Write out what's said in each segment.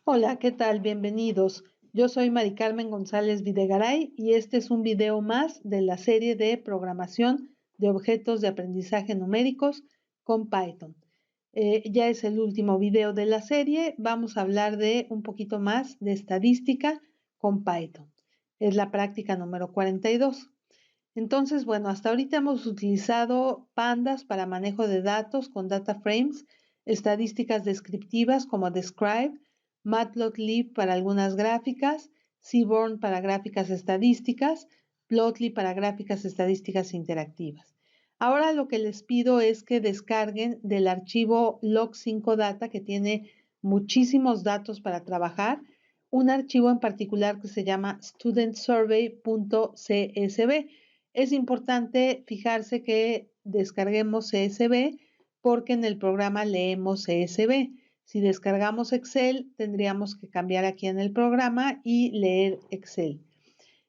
Hola, ¿qué tal? Bienvenidos. Yo soy Mari Carmen González Videgaray y este es un video más de la serie de programación de objetos de aprendizaje numéricos con Python. Ya es el último video de la serie. Vamos a hablar de un poquito más de estadística con Python. Es la práctica número 42. Entonces, bueno, hasta ahorita hemos utilizado pandas para manejo de datos con data frames, estadísticas descriptivas como Describe, Matplotlib para algunas gráficas, Seaborn para gráficas estadísticas, Plotly para gráficas estadísticas interactivas. Ahora lo que les pido es que descarguen del archivo log5data que tiene muchísimos datos para trabajar, un archivo en particular que se llama studentsurvey.csv. Es importante fijarse que descarguemos CSV porque en el programa leemos CSV. Si descargamos Excel, tendríamos que cambiar aquí en el programa y leer Excel.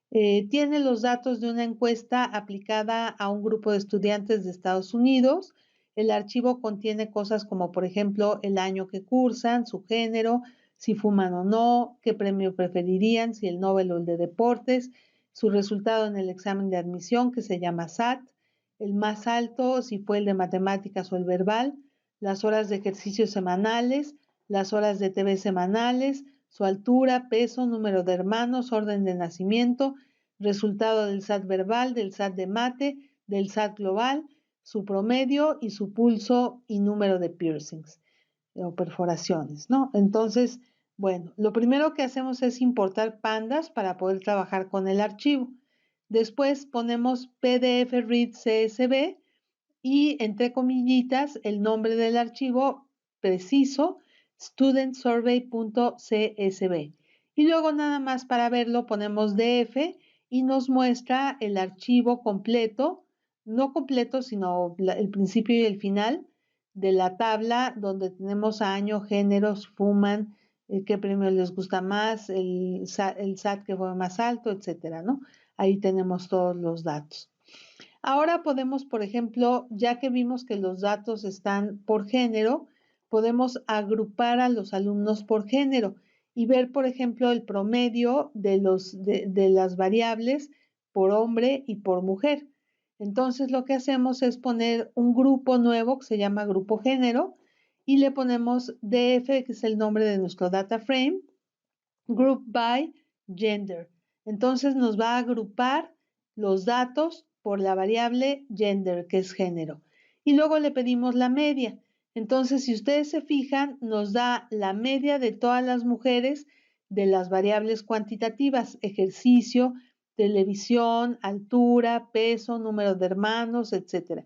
Tiene los datos de una encuesta aplicada a un grupo de estudiantes de Estados Unidos. El archivo contiene cosas como, por ejemplo, el año que cursan, su género, si fuman o no, qué premio preferirían, si el Nobel o el de deportes, su resultado en el examen de admisión, que se llama SAT, el más alto, si fue el de matemáticas o el verbal, las horas de ejercicio semanales, las horas de TV semanales, su altura, peso, número de hermanos, orden de nacimiento, resultado del SAT verbal, del SAT de mate, del SAT global, su promedio y su pulso y número de piercings o perforaciones, ¿no? Entonces, bueno, lo primero que hacemos es importar pandas para poder trabajar con el archivo. Después ponemos PDF read CSV y entre comillitas el nombre del archivo preciso, studentsurvey.csv. Y luego nada más para verlo ponemos DF y nos muestra el archivo completo, no completo, sino el principio y el final de la tabla donde tenemos año, géneros, fuman, qué premio les gusta más, el SAT que fue más alto, etcétera, ¿no? Ahí tenemos todos los datos. Ahora podemos, por ejemplo, ya que vimos que los datos están por género, podemos agrupar a los alumnos por género y ver, por ejemplo, el promedio de las variables por hombre y por mujer. Entonces, lo que hacemos es poner un grupo nuevo que se llama grupo género y le ponemos DF, que es el nombre de nuestro data frame, group by gender. Entonces nos va a agrupar los datos por la variable gender, que es género. Y luego le pedimos la media. Entonces, si ustedes se fijan, nos da la media de todas las mujeres de las variables cuantitativas, ejercicio, televisión, altura, peso, número de hermanos, etc.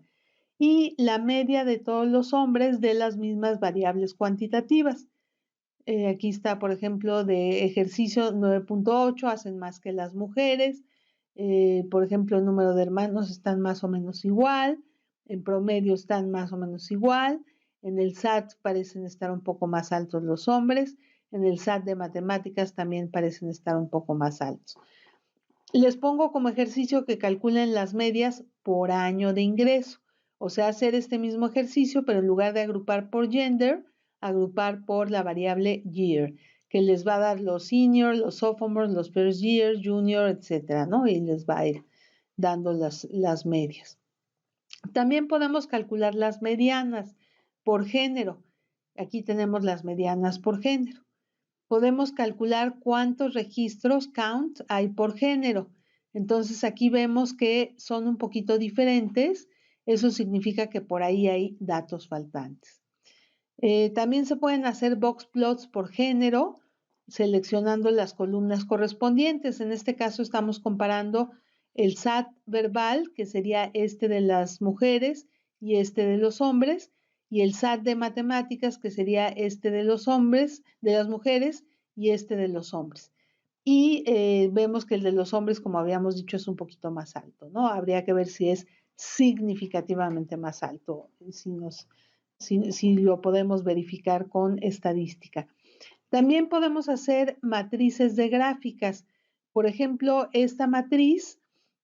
Y la media de todos los hombres de las mismas variables cuantitativas. Aquí está, por ejemplo, de ejercicio 9.8, hacen más que las mujeres. Por ejemplo, el número de hermanos están más o menos igual, en promedio están más o menos igual, en el SAT parecen estar un poco más altos los hombres, en el SAT de matemáticas también parecen estar un poco más altos. Les pongo como ejercicio que calculen las medias por año de ingreso, o sea, hacer este mismo ejercicio, pero en lugar de agrupar por gender, agrupar por la variable year, que les va a dar los senior, los sophomores, los first year, junior, etcétera, ¿no? Y les va a ir dando las medias. También podemos calcular las medianas por género. Aquí tenemos las medianas por género. Podemos calcular cuántos registros, count, hay por género. Entonces aquí vemos que son un poquito diferentes. Eso significa que por ahí hay datos faltantes. También se pueden hacer box plots por género, seleccionando las columnas correspondientes. En este caso estamos comparando el SAT verbal, que sería este de las mujeres y este de los hombres, y el SAT de matemáticas, que sería este de los hombres, de las mujeres, y este de los hombres. Y vemos que el de los hombres, como habíamos dicho, es un poquito más alto, ¿no? Habría que ver si es significativamente más alto, si lo podemos verificar con estadística. También podemos hacer matrices de gráficas. Por ejemplo, esta matriz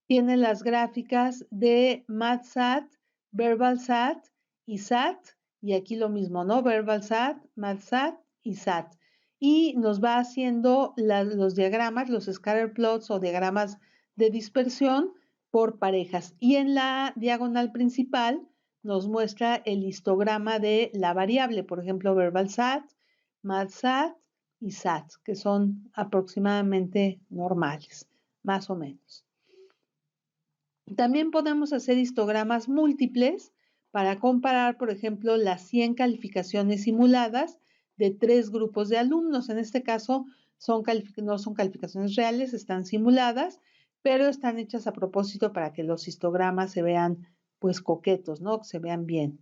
tiene las gráficas de MathSat, VerbalSat y SAT, y aquí lo mismo, ¿no? VerbalSat, MathSat y SAT. y nos va haciendo los diagramas, los scatter plots o diagramas de dispersión por parejas. Y en la diagonal principal nos muestra el histograma de la variable, por ejemplo, verbal SAT, math SAT y SAT, que son aproximadamente normales, más o menos. También podemos hacer histogramas múltiples para comparar, por ejemplo, las 100 calificaciones simuladas de 3 grupos de alumnos. En este caso, no son calificaciones reales, están simuladas, pero están hechas a propósito para que los histogramas se vean pues coquetos, ¿no? Que se vean bien.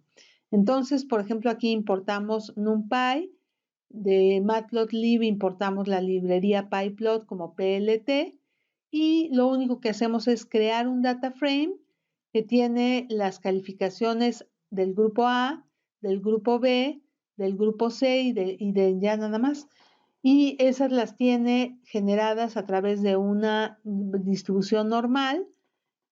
Entonces, por ejemplo, aquí importamos NumPy, de Matplotlib importamos la librería PyPlot como PLT, y lo único que hacemos es crear un data frame que tiene las calificaciones del grupo A, del grupo B, del grupo C y de ya nada más. Y esas las tiene generadas a través de una distribución normal,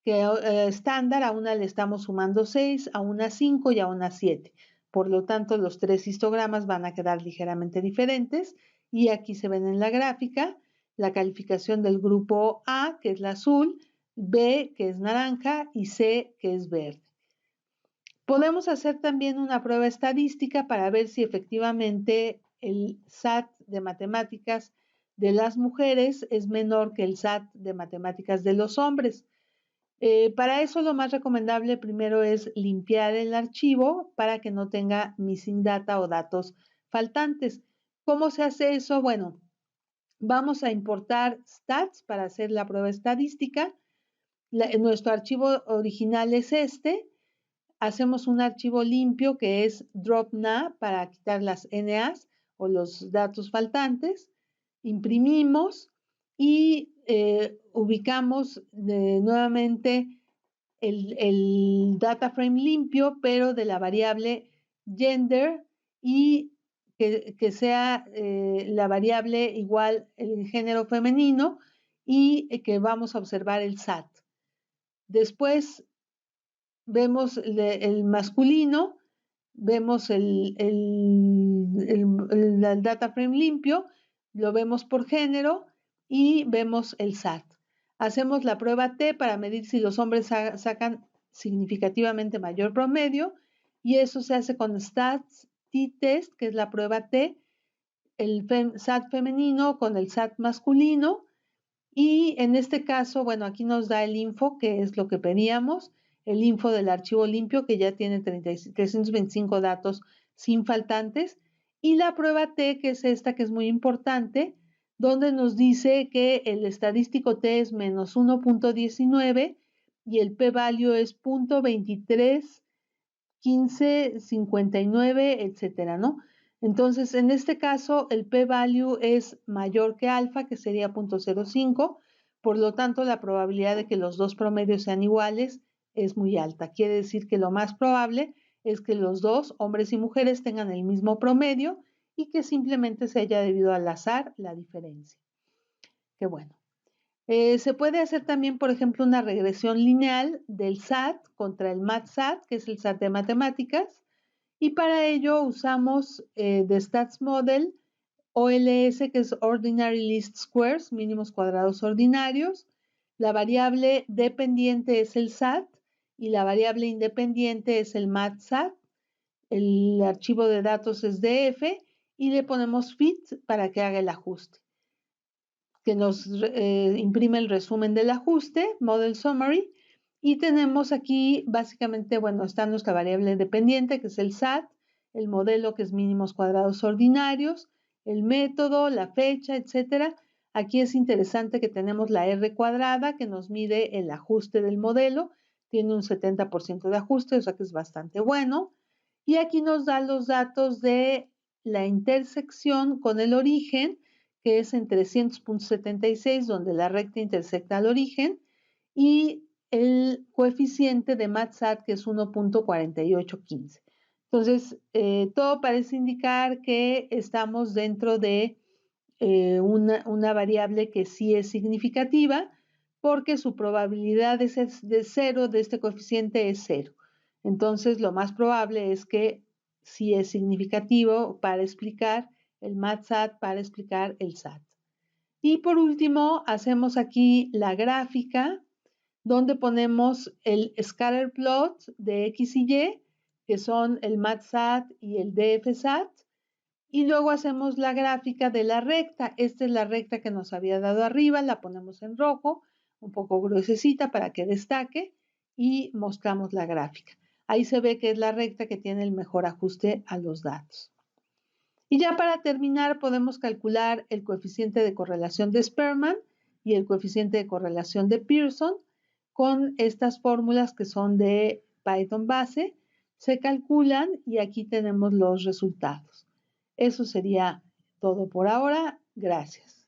que estándar, a una le estamos sumando 6, a una 5 y a una 7. Por lo tanto, los 3 histogramas van a quedar ligeramente diferentes y aquí se ven en la gráfica la calificación del grupo A, que es la azul, B, que es naranja, y C, que es verde. Podemos hacer también una prueba estadística para ver si efectivamente el SAT de matemáticas de las mujeres es menor que el SAT de matemáticas de los hombres. Para eso lo más recomendable primero es limpiar el archivo para que no tenga missing data o datos faltantes. ¿Cómo se hace eso? Bueno, vamos a importar stats para hacer la prueba estadística. Nuestro archivo original es este. Hacemos un archivo limpio que es dropNA para quitar las NAs o los datos faltantes. Imprimimos y ubicamos nuevamente el data frame limpio, pero de la variable gender, y que sea la variable igual el género femenino, y que vamos a observar el SAT. Después vemos el masculino, vemos el data frame limpio, lo vemos por género y vemos el SAT. Hacemos la prueba T para medir si los hombres sacan significativamente mayor promedio, y eso se hace con Stats T-Test, que es la prueba T, el SAT femenino con el SAT masculino. Y en este caso, bueno, aquí nos da el info, que es lo que pedíamos, el info del archivo limpio, que ya tiene 325 datos sin faltantes, y la prueba T, que es esta, que es muy importante, donde nos dice que el estadístico T es menos 1.19 y el p-value es 0.23, 15, 59, etcétera, ¿no? Entonces, en este caso, el p-value es mayor que alfa, que sería 0.05, por lo tanto, la probabilidad de que los dos promedios sean iguales es muy alta. Quiere decir que lo más probable es que los dos, hombres y mujeres, tengan el mismo promedio y que simplemente se haya debido al azar la diferencia. Qué bueno. Se puede hacer también, por ejemplo, una regresión lineal del SAT contra el MathSAT, que es el SAT de matemáticas, y para ello usamos de Stats Model OLS, que es Ordinary Least Squares, mínimos cuadrados ordinarios. La variable dependiente es el SAT y la variable independiente es el MathSAT. El archivo de datos es DF y le ponemos fit para que haga el ajuste, que nos imprime el resumen del ajuste, Model Summary, y tenemos aquí básicamente, bueno, está nuestra variable dependiente, que es el SAT, el modelo, que es mínimos cuadrados ordinarios, el método, la fecha, etcétera. Aquí es interesante que tenemos la R cuadrada, que nos mide el ajuste del modelo, tiene un 70% de ajuste, o sea que es bastante bueno, y aquí nos da los datos de la intersección con el origen, que es en 300.76, donde la recta intersecta al origen, y el coeficiente de MathSAT, que es 1.4815. Entonces, todo parece indicar que estamos dentro de una variable que sí es significativa, porque su probabilidad de cero de este coeficiente es cero. Entonces, lo más probable es que sí es significativo para explicar el MATSAT para explicar el SAT. Y por último, hacemos aquí la gráfica donde ponemos el scatter plot de X y Y, que son el MATSAT y el DFSAT, y luego hacemos la gráfica de la recta. Esta es la recta que nos había dado arriba, la ponemos en rojo, un poco gruesecita para que destaque, y mostramos la gráfica. Ahí se ve que es la recta que tiene el mejor ajuste a los datos. Y ya para terminar, podemos calcular el coeficiente de correlación de Spearman y el coeficiente de correlación de Pearson con estas fórmulas que son de Python base. Se calculan y aquí tenemos los resultados. Eso sería todo por ahora. Gracias.